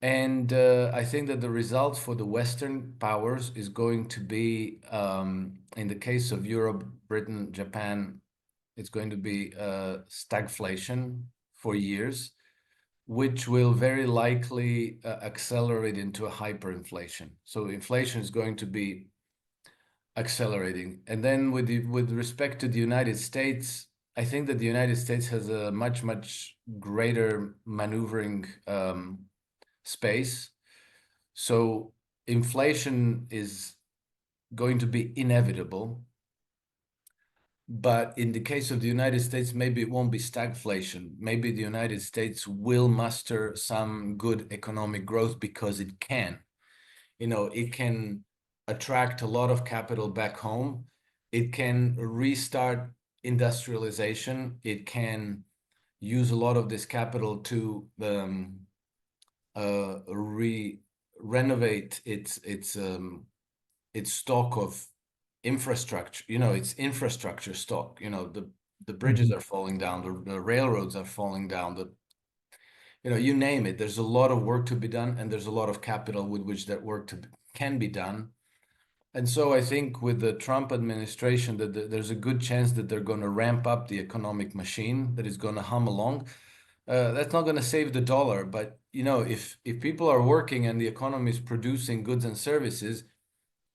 And I think that the result for the Western powers is going to be, in the case of Europe, Britain, Japan, it's going to be stagflation for years, which will very likely accelerate into a hyperinflation. So inflation is going to be accelerating. And then with respect to the United States, I think that the United States has a much greater maneuvering space. So inflation is going to be inevitable. But in the case of the United States, maybe it won't be stagflation. Maybe the United States will muster some good economic growth because it can. It can attract a lot of capital back home. It can restart industrialization. It can use a lot of this capital to renovate its stock of infrastructure. Its infrastructure stock. The bridges are falling down, the railroads are falling down, you name it. There's a lot of work to be done, and there's a lot of capital with which that work can be done. And so I think with the Trump administration that there's a good chance that they're going to ramp up the economic machine that is going to hum along. That's not going to save the dollar, but if people are working and the economy is producing goods and services,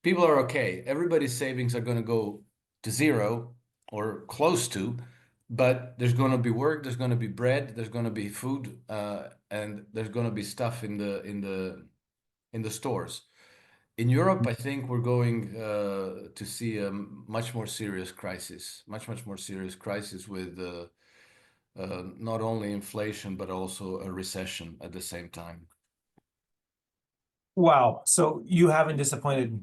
people are okay. Everybody's savings are going to go to zero or close to, but there's going to be work, there's going to be bread, there's going to be food, and there's going to be stuff in the stores. In Europe, I think we're going to see a much more serious crisis, much more serious crisis with not only inflation but also a recession at the same time. Wow. So you haven't disappointed.